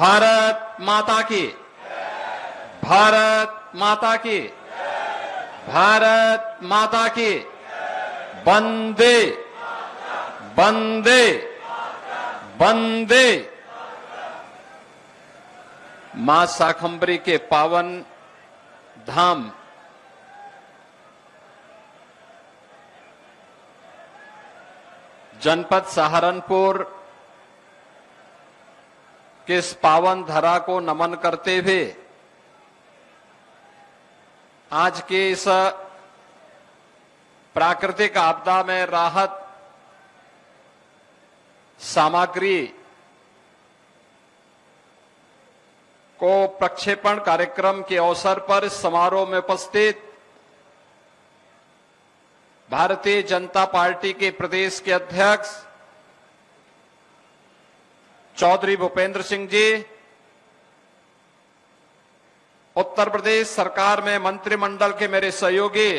भारत माता की, भारत माता की, भारत माता की, वंदे वंदे वंदे। मां शाकंभरी के पावन धाम जनपद सहारनपुर के इस पावन धरा को नमन करते हुए आज के इस प्राकृतिक आपदा में राहत सामग्री को प्रक्षेपण कार्यक्रम के अवसर पर इस समारोह में उपस्थित भारतीय जनता पार्टी के प्रदेश के अध्यक्ष चौधरी भूपेंद्र सिंह जी, उत्तर प्रदेश सरकार में मंत्रिमंडल के मेरे सहयोगी,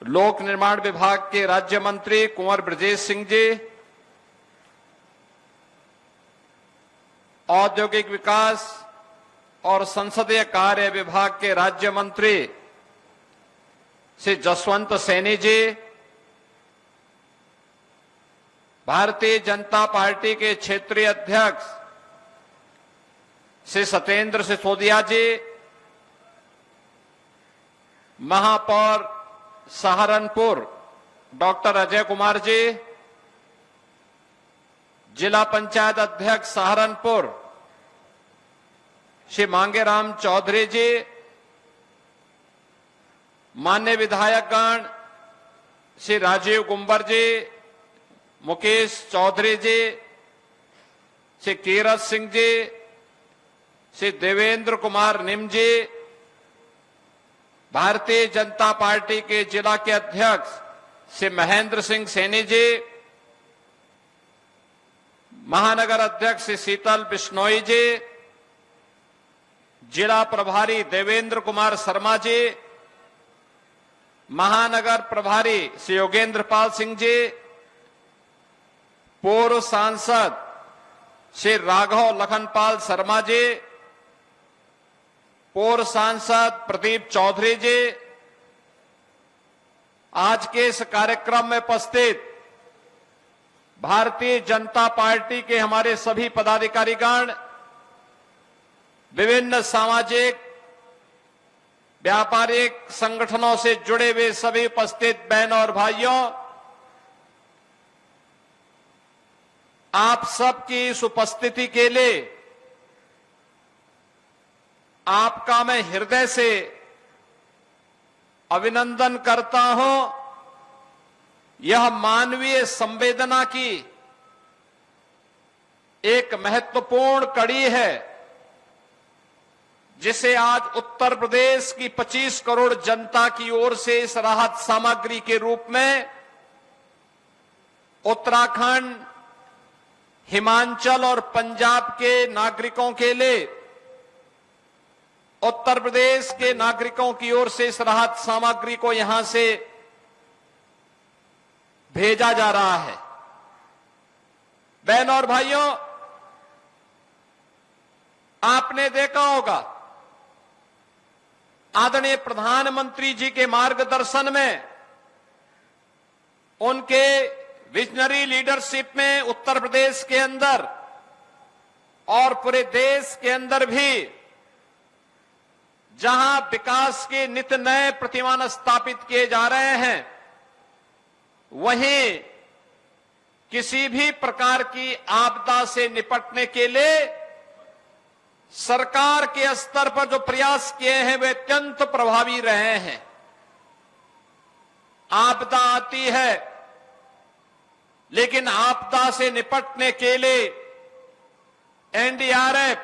लोक निर्माण विभाग के राज्य मंत्री कुंवर ब्रजेश सिंह जी, औद्योगिक विकास और संसदीय कार्य विभाग के राज्य मंत्री श्री जसवंत सैनी जी, भारतीय जनता पार्टी के क्षेत्रीय अध्यक्ष श्री सत्येंद्र सिसोदिया जी, महापौर सहारनपुर डॉक्टर अजय कुमार जी, जिला पंचायत अध्यक्ष सहारनपुर श्री मांगेराम चौधरी जी, माननीय विधायकगण श्री राजीव गुंबर जी, मुकेश चौधरी जी, श्री कीरत सिंह जी, श्री देवेंद्र कुमार निम जी, भारतीय जनता पार्टी के जिला के अध्यक्ष श्री महेंद्र सिंह सैनी जी, महानगर अध्यक्ष श्री शीतल बिश्नोई जी, जिला प्रभारी देवेंद्र कुमार शर्मा जी, महानगर प्रभारी श्री योगेंद्र पाल सिंह जी, पूर्व सांसद श्री राघव लखनपाल शर्मा जी, पूर्व सांसद प्रदीप चौधरी जी, आज के इस कार्यक्रम में उपस्थित भारतीय जनता पार्टी के हमारे सभी पदाधिकारीगण, विभिन्न सामाजिक व्यापारिक संगठनों से जुड़े हुए सभी उपस्थित बहनों और भाइयों, आप सबकी इस उपस्थिति के लिए आपका मैं हृदय से अभिनंदन करता हूं। यह मानवीय संवेदना की एक महत्वपूर्ण कड़ी है जिसे आज उत्तर प्रदेश की 25 करोड़ जनता की ओर से इस राहत सामग्री के रूप में उत्तराखंड, हिमाचल और पंजाब के नागरिकों के लिए उत्तर प्रदेश के नागरिकों की ओर से इस राहत सामग्री को यहां से भेजा जा रहा है। बहनों और भाइयों, आपने देखा होगा आदरणीय प्रधानमंत्री जी के मार्गदर्शन में, उनके विजनरी लीडरशिप में उत्तर प्रदेश के अंदर और पूरे देश के अंदर भी जहां विकास के नित नए प्रतिमान स्थापित किए जा रहे हैं, वहीं किसी भी प्रकार की आपदा से निपटने के लिए सरकार के स्तर पर जो प्रयास किए हैं वे अत्यंत प्रभावी रहे हैं। आपदा आती है, लेकिन आपदा से निपटने के लिए एनडीआरएफ,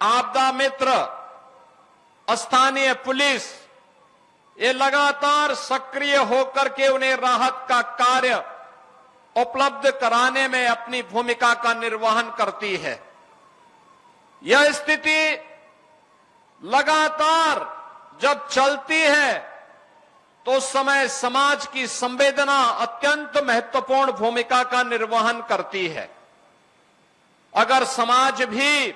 आपदा मित्र, स्थानीय पुलिस ये लगातार सक्रिय होकर के उन्हें राहत का कार्य उपलब्ध कराने में अपनी भूमिका का निर्वहन करती है। यह स्थिति लगातार जब चलती है तो उस समय समाज की संवेदना अत्यंत महत्वपूर्ण भूमिका का निर्वहन करती है। अगर समाज भी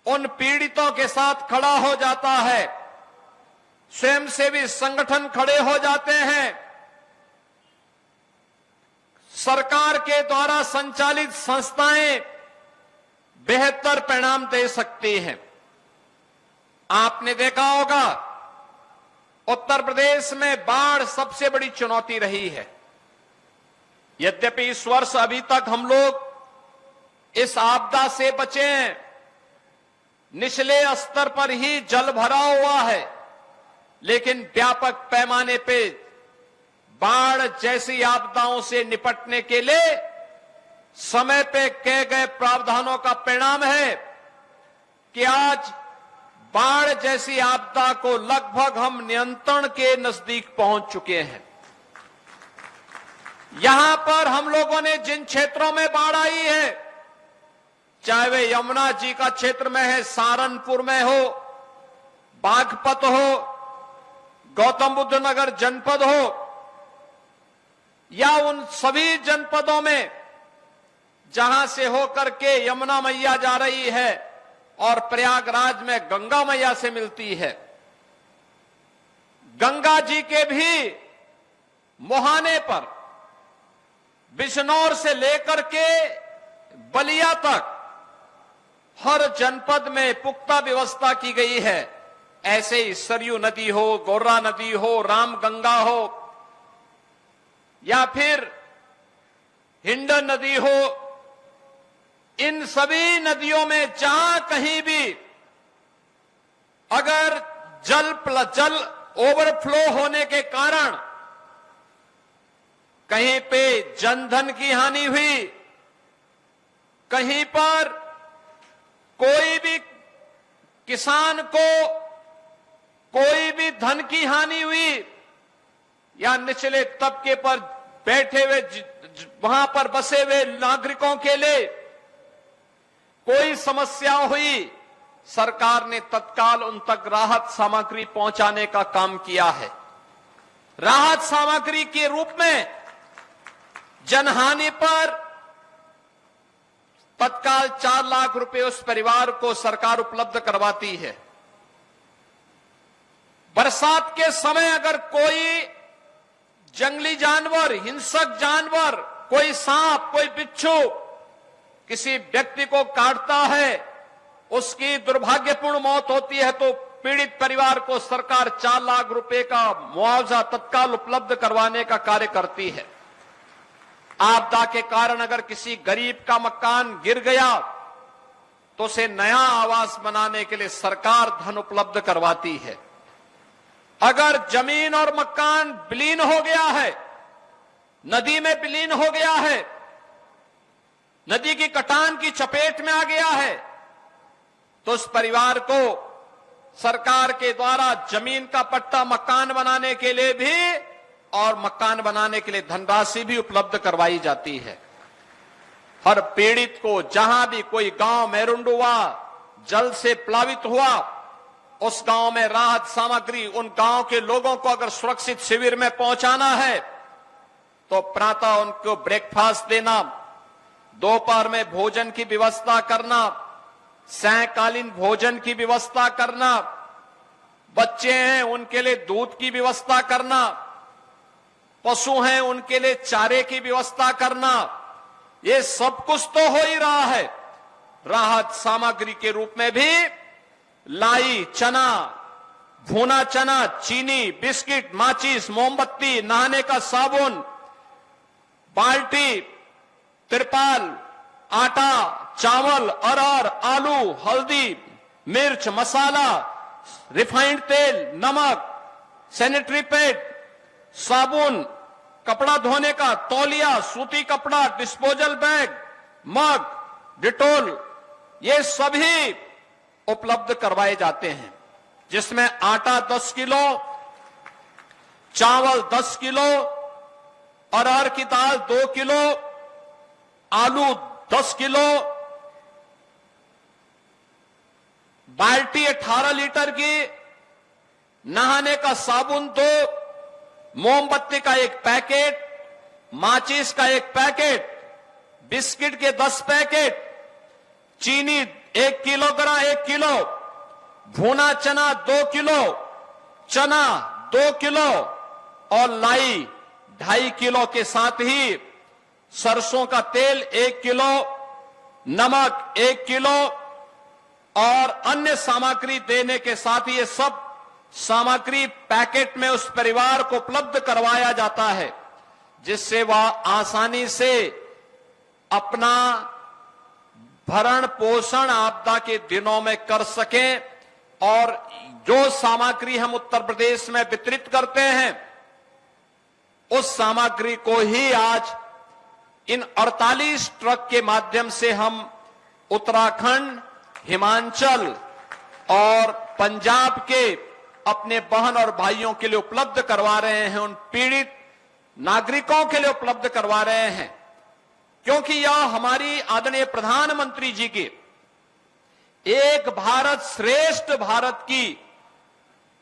उन पीड़ितों के साथ खड़ा हो जाता है, स्वयंसेवी संगठन खड़े हो जाते हैं, सरकार के द्वारा संचालित संस्थाएं बेहतर परिणाम दे सकती हैं। आपने देखा होगा उत्तर प्रदेश में बाढ़ सबसे बड़ी चुनौती रही है। यद्यपि इस वर्ष अभी तक हम लोग इस आपदा से बचे हैं, निचले स्तर पर ही जल भरा हुआ है, लेकिन व्यापक पैमाने पे बाढ़ जैसी आपदाओं से निपटने के लिए समय पे किए गए प्रावधानों का परिणाम है कि आज बाढ़ जैसी आपदा को लगभग हम नियंत्रण के नजदीक पहुंच चुके हैं। यहां पर हम लोगों ने जिन क्षेत्रों में बाढ़ आई है, चाहे वे यमुना जी का क्षेत्र में है, सहारनपुर में हो, बागपत हो, गौतम बुद्ध नगर जनपद हो, या उन सभी जनपदों में जहां से होकर के यमुना मैया जा रही है और प्रयागराज में गंगा मैया से मिलती है। गंगा जी के भी मुहाने पर बिजनौर से लेकर के बलिया तक हर जनपद में पुख्ता व्यवस्था की गई है। ऐसे ही सरयू नदी हो, गौरा नदी हो, रामगंगा हो, या फिर हिंडन नदी हो, इन सभी नदियों में जहां कहीं भी अगर जल ओवरफ्लो होने के कारण कहीं पे जनधन की हानि हुई, कहीं पर कोई भी किसान को कोई भी धन की हानि हुई, या निचले तबके पर बैठे हुए वहां पर बसे हुए नागरिकों के लिए कोई समस्या हुई, सरकार ने तत्काल उन तक राहत सामग्री पहुंचाने का काम किया है। राहत सामग्री के रूप में जनहानि पर तत्काल 4 लाख रुपए उस परिवार को सरकार उपलब्ध करवाती है। बरसात के समय अगर कोई जंगली जानवर, हिंसक जानवर, कोई सांप, कोई बिच्छू किसी व्यक्ति को काटता है, उसकी दुर्भाग्यपूर्ण मौत होती है, तो पीड़ित परिवार को सरकार 4 लाख रुपए का मुआवजा तत्काल उपलब्ध करवाने का कार्य करती है। आपदा के कारण अगर किसी गरीब का मकान गिर गया तो उसे नया आवास बनाने के लिए सरकार धन उपलब्ध करवाती है। अगर जमीन और मकान विलीन हो गया है, नदी में विलीन हो गया है, नदी की कटान की चपेट में आ गया है, तो उस परिवार को सरकार के द्वारा जमीन का पट्टा मकान बनाने के लिए भी और मकान बनाने के लिए धनराशि भी उपलब्ध करवाई जाती है। हर पीड़ित को जहां भी कोई गांव मेरुंड हुआ, जल से प्लावित हुआ, उस गांव में राहत सामग्री, उन गांव के लोगों को अगर सुरक्षित शिविर में पहुंचाना है तो प्रातः उनको ब्रेकफास्ट देना, दोपहर में भोजन की व्यवस्था करना, सायंकालीन भोजन की व्यवस्था करना, बच्चे हैं उनके लिए दूध की व्यवस्था करना, पशु हैं उनके लिए चारे की व्यवस्था करना, ये सब कुछ तो हो ही रहा है। राहत सामग्री के रूप में भी लाई, चना, भुना चना, चीनी, बिस्किट, माचिस, मोमबत्ती, नहाने का साबुन, बाल्टी, तिरपाल, आटा, चावल, अरहर, आलू, हल्दी, मिर्च, मसाला, रिफाइंड तेल, नमक, सैनिटरी पैड, साबुन, कपड़ा धोने का तौलिया, सूती कपड़ा, डिस्पोजल बैग, मग, डिटोल, ये सभी उपलब्ध करवाए जाते हैं, जिसमें आटा 10 किलो, चावल 10 किलो, अरहर की दाल 2 किलो, आलू 10 किलो, बाल्टी 18 लीटर की, नहाने का साबुन 2, मोमबत्ती का 1 पैकेट, माचिस का 1 पैकेट, बिस्किट के 10 पैकेट, चीनी 1 किलो, भुना चना 2 किलो, चना 2 किलो और लाई 2.5 किलो के साथ ही सरसों का तेल 1 किलो, नमक 1 किलो और अन्य सामग्री देने के साथ ही ये सब सामग्री पैकेट में उस परिवार को उपलब्ध करवाया जाता है, जिससे वह आसानी से अपना भरण पोषण आपदा के दिनों में कर सकें। और जो सामग्री हम उत्तर प्रदेश में वितरित करते हैं, उस सामग्री को ही आज इन 48 ट्रक के माध्यम से हम उत्तराखंड, हिमाचल और पंजाब के अपने बहन और भाइयों के लिए उपलब्ध करवा रहे हैं, उन पीड़ित नागरिकों के लिए उपलब्ध करवा रहे हैं, क्योंकि यह हमारी आदरणीय प्रधानमंत्री जी की एक भारत श्रेष्ठ भारत की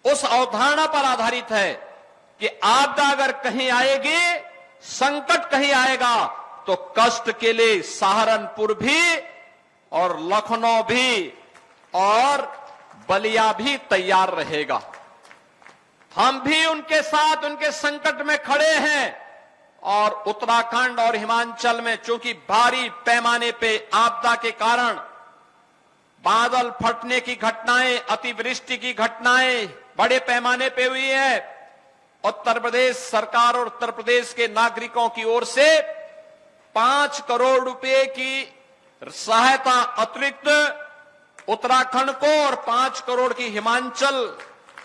उस अवधारणा पर आधारित है कि आपदा अगर कहीं आएगी, संकट कहीं आएगा, तो कष्ट के लिए सहारनपुर भी और लखनऊ भी और बलिया भी तैयार रहेगा। हम भी उनके साथ उनके संकट में खड़े हैं। और उत्तराखंड और हिमाचल में चूंकि भारी पैमाने पे आपदा के कारण बादल फटने की घटनाएं, अतिवृष्टि की घटनाएं बड़े पैमाने पे हुई है, उत्तर प्रदेश सरकार और उत्तर प्रदेश के नागरिकों की ओर से 5 करोड़ रुपए की सहायता अतिरिक्त उत्तराखंड को और 5 करोड़ की हिमाचल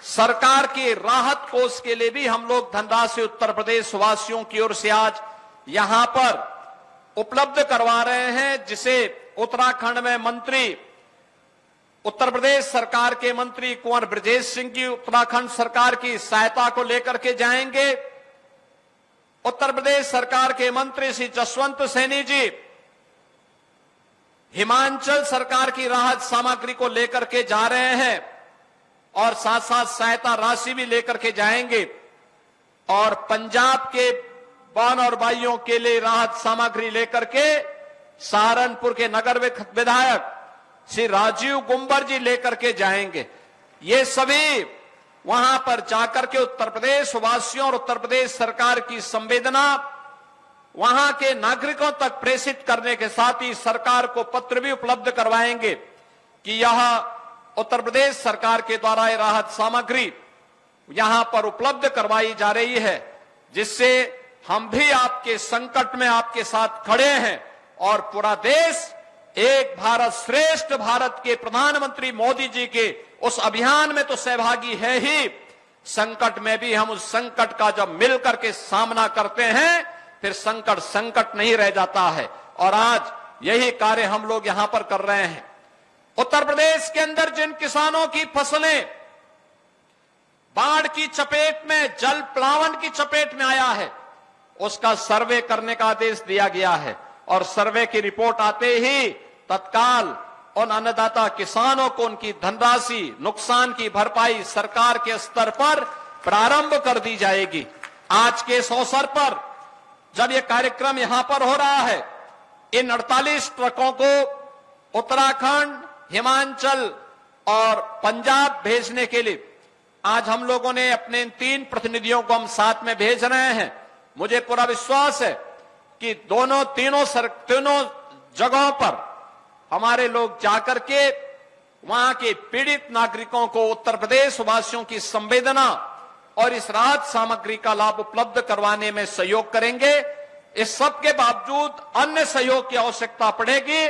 सरकार के राहत कोष के लिए भी हम लोग धनराशि उत्तर प्रदेश वासियों की ओर से आज यहां पर उपलब्ध करवा रहे हैं, जिसे उत्तराखंड में मंत्री, उत्तर प्रदेश सरकार के मंत्री कुंवर ब्रजेश सिंह की उत्तराखंड सरकार की सहायता को लेकर के जाएंगे। उत्तर प्रदेश सरकार के मंत्री श्री जसवंत सैनी जी हिमाचल सरकार की राहत सामग्री को लेकर के जा रहे हैं और साथ साथ सहायता राशि भी लेकर के जाएंगे। और पंजाब के बहन और भाइयों के लिए राहत सामग्री लेकर के सहारनपुर के नगर विधायक श्री राजीव गुंबर जी लेकर के जाएंगे। ये सभी वहां पर जाकर के उत्तर प्रदेश वासियों और उत्तर प्रदेश सरकार की संवेदना वहां के नागरिकों तक प्रेषित करने के साथ ही सरकार को पत्र भी उपलब्ध करवाएंगे कि यह उत्तर प्रदेश सरकार के द्वारा ये राहत सामग्री यहां पर उपलब्ध करवाई जा रही है, जिससे हम भी आपके संकट में आपके साथ खड़े हैं। और पूरा देश एक भारत श्रेष्ठ भारत के प्रधानमंत्री मोदी जी के उस अभियान में तो सहभागी है ही, संकट में भी हम उस संकट का जब मिलकर के सामना करते हैं, फिर संकट नहीं रह जाता है। और आज यही कार्य हम लोग यहां पर कर रहे हैं। उत्तर प्रदेश के अंदर जिन किसानों की फसलें बाढ़ की चपेट में, जल प्लावन की चपेट में आया है, उसका सर्वे करने का आदेश दिया गया है। और सर्वे की रिपोर्ट आते ही तत्काल उन अन्नदाता किसानों को उनकी धनराशि, नुकसान की भरपाई सरकार के स्तर पर प्रारंभ कर दी जाएगी। आज के इस अवसर पर जब यह कार्यक्रम यहां पर हो रहा है, इन 48 ट्रकों को उत्तराखंड, हिमाचल और पंजाब भेजने के लिए आज हम लोगों ने अपने 3 प्रतिनिधियों को हम साथ में भेज रहे हैं। मुझे पूरा विश्वास है कि तीनों जगहों पर हमारे लोग जाकर के वहां के पीड़ित नागरिकों को उत्तर प्रदेश वासियों की संवेदना और इस राहत सामग्री का लाभ उपलब्ध करवाने में सहयोग करेंगे। इस सब के बावजूद अन्य सहयोग की आवश्यकता पड़ेगी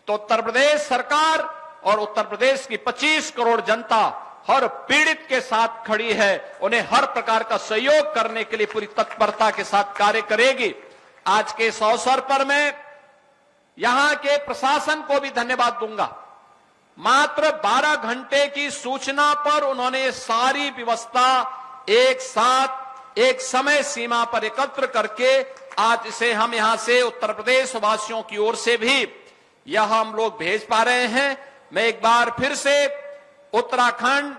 तो उत्तर प्रदेश सरकार और उत्तर प्रदेश की 25 करोड़ जनता हर पीड़ित के साथ खड़ी है, उन्हें हर प्रकार का सहयोग करने के लिए पूरी तत्परता के साथ कार्य करेगी। आज के इस अवसर पर मैं यहां के प्रशासन को भी धन्यवाद दूंगा। मात्र 12 घंटे की सूचना पर उन्होंने सारी व्यवस्था एक साथ एक समय सीमा पर एकत्र करके आज इसे हम यहां से उत्तर प्रदेश वासियों की ओर से भी यह हम लोग भेज पा रहे हैं। मैं एक बार फिर से उत्तराखंड,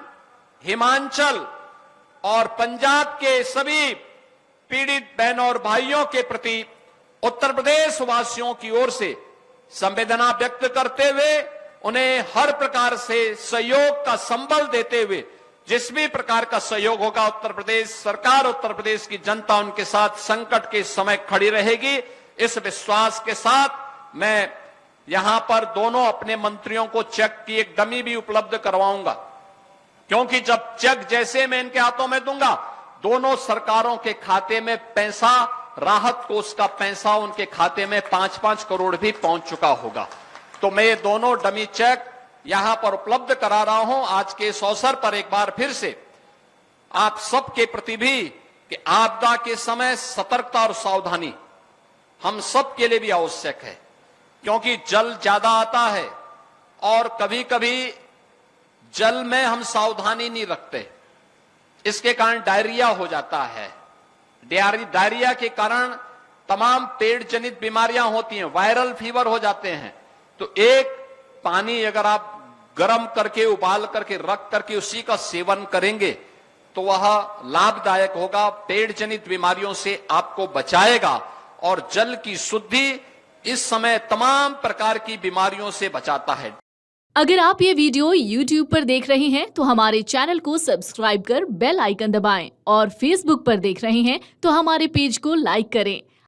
हिमाचल और पंजाब के सभी पीड़ित बहनों और भाइयों के प्रति उत्तर प्रदेश वासियों की ओर से संवेदना व्यक्त करते हुए उन्हें हर प्रकार से सहयोग का संबल देते हुए जिस भी प्रकार का सहयोग होगा उत्तर प्रदेश सरकार, उत्तर प्रदेश की जनता उनके साथ संकट के समय खड़ी रहेगी। इस विश्वास के साथ मैं यहां पर दोनों अपने मंत्रियों को चेक की एक डमी भी उपलब्ध करवाऊंगा, क्योंकि जब चेक जैसे मैं इनके हाथों में दूंगा, दोनों सरकारों के खाते में पैसा, राहत कोष का पैसा उनके खाते में 5-5 करोड़ भी पहुंच चुका होगा। तो मैं ये दोनों डमी चेक यहां पर उपलब्ध करा रहा हूं। आज के इस अवसर पर एक बार फिर से आप सबके प्रति भी कि आपदा के समय सतर्कता और सावधानी हम सब के लिए भी आवश्यक है, क्योंकि जल ज्यादा आता है और कभी कभी जल में हम सावधानी नहीं रखते, इसके कारण डायरिया हो जाता है। डायरिया के कारण तमाम पेट जनित बीमारियां होती हैं, वायरल फीवर हो जाते हैं। तो एक पानी अगर आप गर्म करके उबाल करके रख करके उसी का सेवन करेंगे तो वह लाभदायक होगा, पेट जनित बीमारियों से आपको बचाएगा और जल की शुद्धि इस समय तमाम प्रकार की बीमारियों से बचाता है। अगर आप ये वीडियो YouTube पर देख रहे हैं तो हमारे चैनल को सब्सक्राइब कर बेल आइकन दबाएं और Facebook पर देख रहे हैं तो हमारे पेज को लाइक करें।